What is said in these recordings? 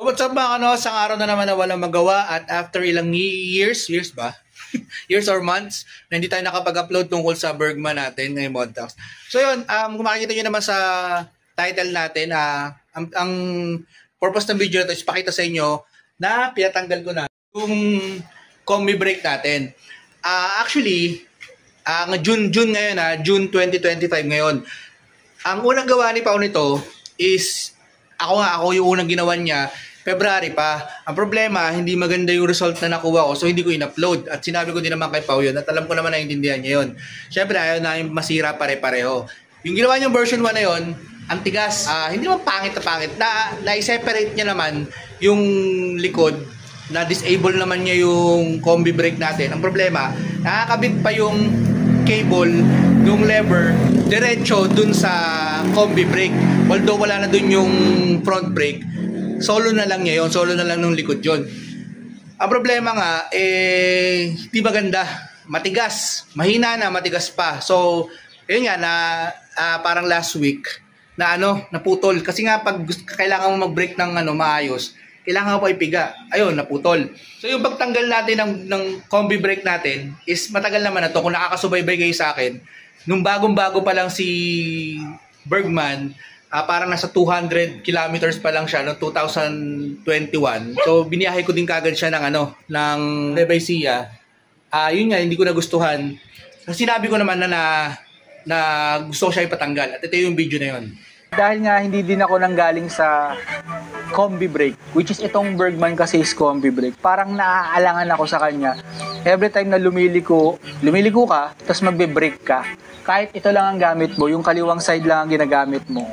What's up mga kano? Sang araw na naman na walang magawa at after ilang years ba? Years or months na hindi tayo nakapag-upload tungkol sa Bergman natin ng Modtalks. So yun, kung makikita nyo naman sa title natin, ang purpose ng video na ito is pakita sa inyo na pinatanggal ko na yung combi brake natin. Actually, June ngayon June 2025 ngayon. Ang unang gawa ni Pao nito is ako yung unang ginawa niya February pa. Ang problema, hindi maganda yung result na nakuha ko, so hindi ko in-upload. At sinabi ko din naman kay Pao yun, at alam ko naman na intindihan niya yun. Siyempre, ayaw na yung masira pare-pareho. Yung ginawa niyang version 1 na yun, ang tigas. Hindi naman pangit na pangit. Na-separate niya naman yung likod, na-disable naman niya yung combi brake natin. Ang problema, nakakabit pa yung cable, yung lever, diretso dun sa combi brake. Although wala na dun yung front brake, solo na lang niya yun. Solo na lang nung likod yun. Ang problema nga, di maganda. Matigas. Mahina na, matigas pa. So, yun nga, parang last week, naputol. Kasi nga, pag kailangan mo mag-brake ng maayos, kailangan mo pa ipiga. Ayun, naputol. So, yung pagtanggal natin ng combi brake natin, is matagal naman na to. Kung nakakasubaybay kayo sa akin, nung bagong-bago pa lang si Bergman, parang nasa 200 kilometers pa lang siya noong 2021. So biniyahe ko din kagad siya ng Levaisia. Yun nga, hindi ko nagustuhan. Kasi sinabi ko naman na gusto ko siya ipatanggal. At ito yung video na yun. Dahil nga hindi din ako nanggaling sa combi brake, which is itong Bergman kasi is combi brake. Parang naaalangan ako sa kanya. Every time na lumiliko ka, tapos magbe-brake ka, kahit ito lang ang gamit mo, yung kaliwang side lang ang ginagamit mo,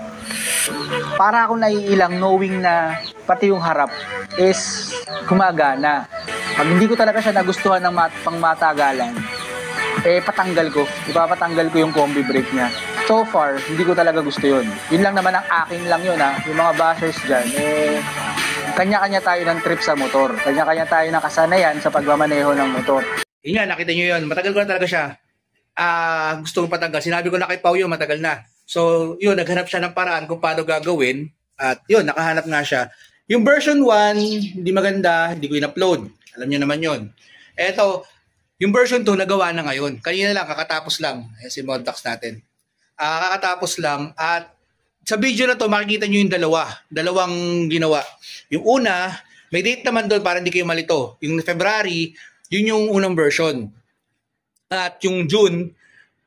para ako naiilang knowing na pati yung harap is gumagana. Pag hindi ko talaga siya nagustuhan ng pangmatagalan, patanggal ko. Ipapatanggal ko yung combi brake niya. So far, hindi ko talaga gusto yun. Yun lang naman ang akin lang yun Yung mga bashers dyan, kanya-kanya tayo ng trip sa motor. Kanya-kanya tayo ng kasanayan sa pagmamaneho ng motor. Yun nga, nakita nyo yun. Matagal ko na talaga siya. Gusto ko patanggal. Sinabi ko na kay Pao yun, matagal na. So, yun, naghanap siya ng paraan kung paano gagawin. At yun, nakahanap nga siya. Yung version 1, hindi maganda, hindi ko in-upload. Alam niyo naman yun. Eto, yung version 2, nagawa na ngayon. Kanina lang, kakatapos lang. Ayan si Modtalks natin. Kakatapos lang. At sa video na to, makikita nyo yung dalawang ginawa. Yung una, may date naman doon para hindi kayo malito. Yung February, yun yung unang version. At yung June,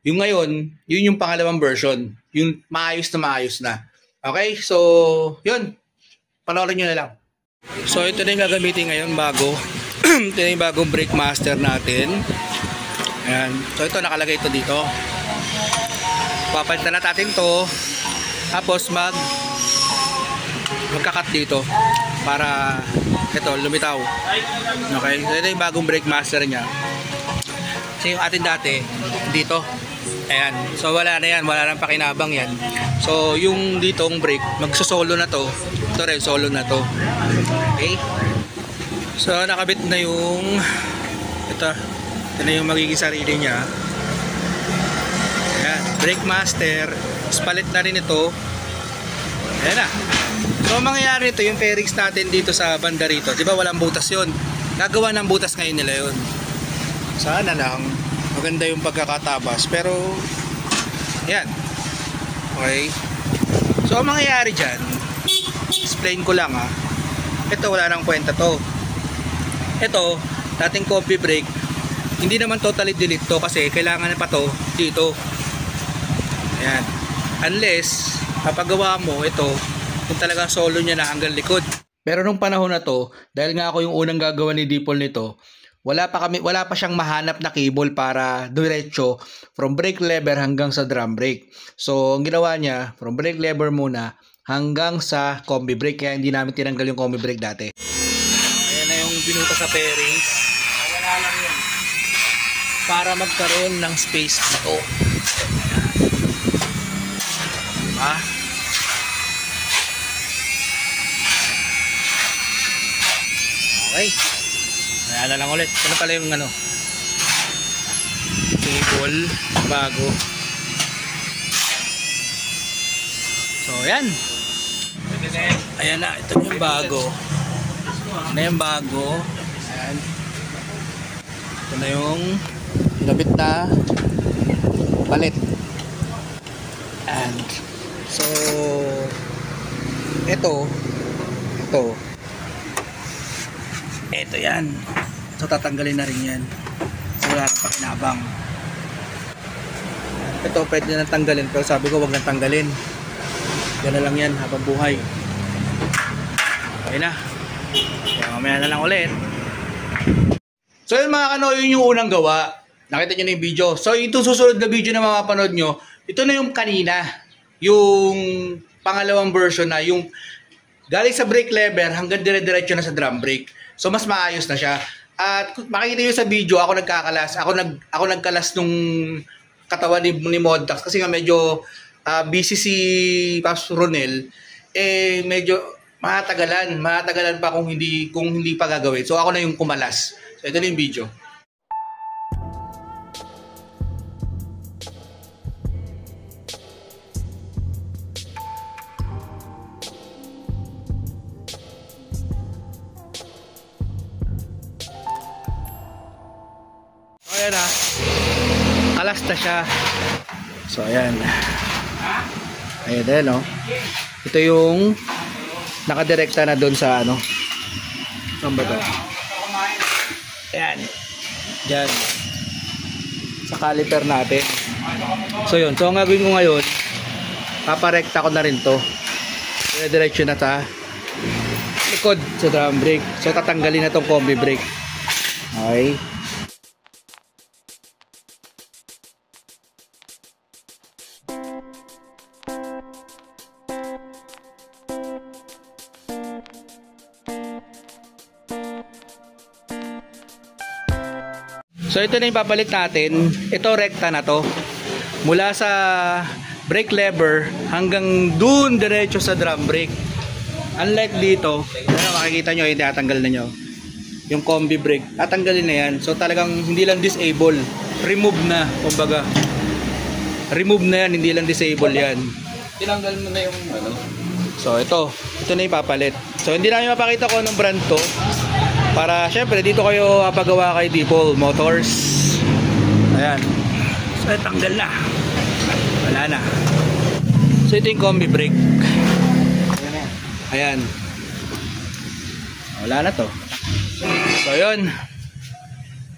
yung ngayon, yun yung pangalawang version. Yung maayos na. Okay? So, yun. Panoorin nyo na lang. So, ito na yung gagamitin ngayon bago. Ito na yung bagong brake master natin. Ayan. So, ito, nakalagay ito dito. Papalitan na natin to. Tapos, magkakat dito. Para, ito, lumitaw. Okay? So, ito yung bagong brake master niya. Kasi yung atin dati, dito. Ayan. So wala na yan. Wala nang pakinabang yan. So yung ditong brake, magsosolo na to. Ito rin, solo na to. Okay? So nakabit na yung ito na yung magiging sarili niya. Ayan. Brake master. Palit na rin ito. Ayan na. So mangyayari ito, yung fairings natin dito sa banda rito. Diba walang butas yun? Gagawa ng butas ngayon nila yun. Sana lang maganda yung pagkakatabas, pero yan. Okay, so ang mangyayari dyan, explain ko lang ito wala nang kwenta to. Ito dating combi brake, hindi naman totally delete to kasi kailangan pa to dito. Ayan, unless papagawa mo ito kung talagang solo niya na hanggang likod. Pero nung panahon na to, dahil nga ako yung unang gagawa ni Dipol nito, wala pa siyang mahanap na cable para diretso from brake lever hanggang sa drum brake. So, ang ginawa niya, from brake lever muna hanggang sa combi brake. Kaya hindi namin tinanggal yung combi brake dati. Ayan na yung binuta sa fairings. Wala lang yun. Para magkaroon ng space dito. Okay. Ayan na lang ulit. Ano pala yung cable bago. So ayan. Ayan na, ito yung bago. na yung bago. Ayan. Ito na yung labit na palit. And so ito yan. So tatanggalin na rin yan. So wala nang pakinabang. Ito pwede na tanggalin, pero sabi ko wag nang tanggalin. Yan na lang yan habang buhay. Okay na. Kaya mamaya na lang ulit. So yun mga kano, yun yung unang gawa. Nakita nyo na yung video. So ito susunod na video na mapapanood nyo, ito na yung kanina. Yung pangalawang version na yung galing sa brake lever hanggang dire-diretso na sa drum brake. So mas maayos na siya. At makikita nyo sa video, ako nagkakalas. Ako nagkalas nung katawan ni Modtax kasi nga medyo busy si Pops Ronel. Medyo matagalan pa kung hindi pa gagawin. So ako na yung kumalas. So ito na yung video. Ayan na. Kalas na siya. So ayan. Ayan o. Ito yung nakadirekta na doon sa ano. Saan ba ito? Ayan. Diyan. Sa caliper natin. So yun. So ang gagawin ko ngayon, paparekta ko na rin to. Diretso na sa likod sa drum brake. So tatanggalin na tong combi brake. Okay. So ito na yung papalit natin. Ito rekta na to. Mula sa brake lever hanggang dun diretso sa drum brake. Unlike dito, makikita nyo, hindi tatanggal na nyo. Yung combi brake, tatanggalin na yan. So talagang hindi lang disable. Remove na, kumbaga. Remove na yan, hindi lang disable yan. Tinanggal mo na yung ano. So ito na yung papalit. So hindi namin mapakita ko anong brand to. Para syempre dito kayo papagawa kay Dipol Motors. Ayan. So tanggal na. Wala na. So ito yung combi brake. Ayan. Wala na to. So yun.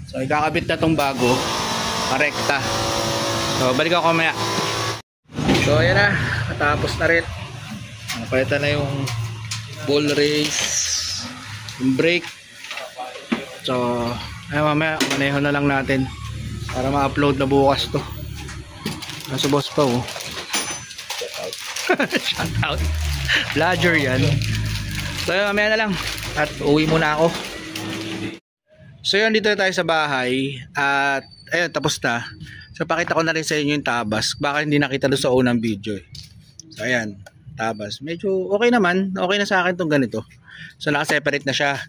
So ikakabit na tong bago. Parekta. So balik ako mamaya. So ayan na. Natapos na rin. Napalitan na yung ball race. Yung brake. So, ay mamaya, maneho na lang natin para ma-upload na bukas to. Nasa boss pa oh. Shout out. Vlogger yan. So, mamaya na lang. At uwi muna ako. So, yun, dito na tayo sa bahay. At, ayun, tapos na. So, pakita ko na rin sa inyo yung tabas. Baka hindi nakita doon sa unang video eh. So, ayan. Tabas. Medyo okay naman. Okay na sa akin tong ganito. So, naka-separate na siya.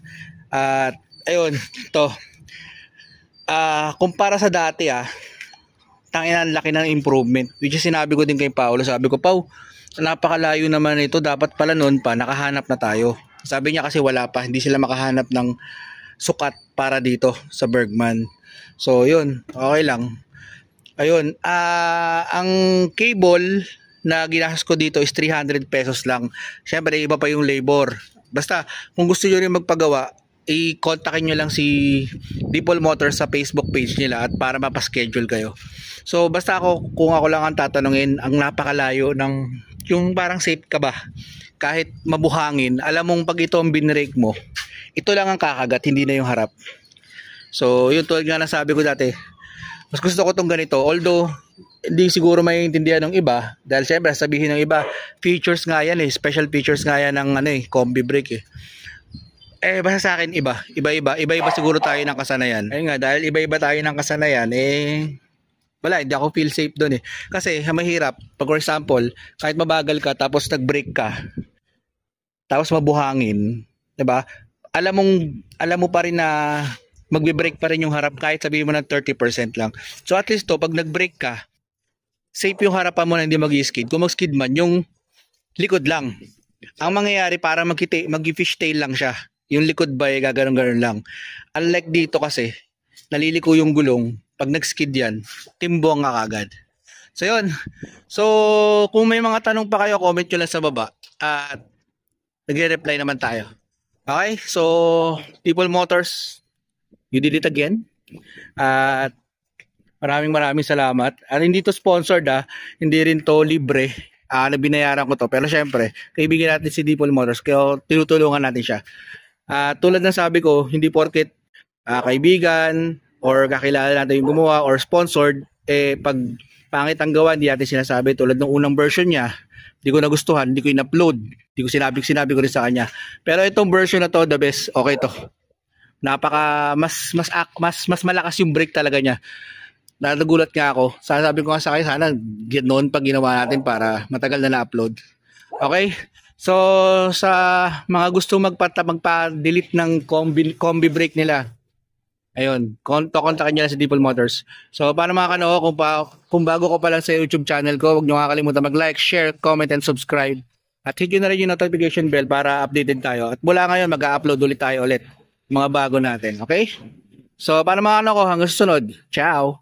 At, ayun, ito. Kumpara sa dati tangina ang laki ng improvement. Which is sinabi ko din kay Paolo. Sabi ko, Pau, napakalayo naman ito. Dapat pala noon pa, nakahanap na tayo. Sabi niya kasi wala pa. Hindi sila makahanap ng sukat para dito sa Bergman. So, yun. Okay lang. Ayun. Ang cable na ginastos ko dito is 300 pesos lang. Siyempre, iba pa yung labor. Basta, kung gusto nyo rin magpagawa, i-contactin nyo lang si Dipol Motors sa Facebook page nila at para mapaschedule kayo. So basta kung ako lang ang tatanungin, ang napakalayo ng yung parang safe ka ba? Kahit mabuhangin, alam mong pag ito ang binrake mo, ito lang ang kakagat, hindi na yung harap. So yun tulad nga nasabi ko dati, mas gusto ko tong ganito. Although hindi siguro maiintindihan ng iba dahil syempre sabihin ng iba, features nga yan special features nga yan ng combi brake basta sa akin iba siguro tayo ng kasanayan. Ayun nga, dahil iba-iba tayo ng kasanayan, wala, hindi ako feel safe doon Kasi mahirap, pag for example, kahit mabagal ka tapos nag-brake ka, tapos mabuhangin, 'di ba? Alam mo pa rin na magbe-brake pa rin yung harap kahit sabihin mo ng 30% lang. So at least pag nag-brake ka, safe yung harapan mo na hindi mag-skid. Kung mag-skid man, yung likod lang. Ang mangyayari para mag-fish tail lang siya. yung likod ba eh, gaganon-ganon lang. Unlike dito kasi, naliliko yung gulong, pag nag-skid yan, timbong nga kagad. So yun. So kung may mga tanong pa kayo, comment nyo lang sa baba at nagre-reply naman tayo. Okay? So People Motors, you did it again. At maraming salamat. At hindi to sponsored hindi rin to libre. Binayaran ko to. Pero syempre, kaibigan natin si People Motors, kaya tinutulungan natin siya. Tulad ng sabi ko, hindi porket kaibigan or kakilala natin yung gumawa or sponsored, pag pangit ang gawa, hindi natin sinasabi. Tulad ng unang version niya, hindi ko nagustuhan, hindi ko in-upload, hindi ko sinabi ko rin sa kanya. Pero itong version na to, the best, okay to. Mas malakas yung brake talaga niya. Nagulat nga ako. Sabi ko nga sa kanya, sana noon pag ginawa natin para matagal na na-upload. Okay? So, sa mga gusto magpa-delete ng combi brake nila, ayun, kontakin nyo lang sa People Motors. So, para mga kanoo, kung bago ko pa lang sa YouTube channel ko, huwag nyo kakalimutan mag-like, share, comment, and subscribe. At hit nyo na rin yung notification bell para updated tayo. At mula ngayon, mag-upload ulit tayo mga bago natin. Okay? So, para mga kanoo ko, hanggang susunod. Ciao!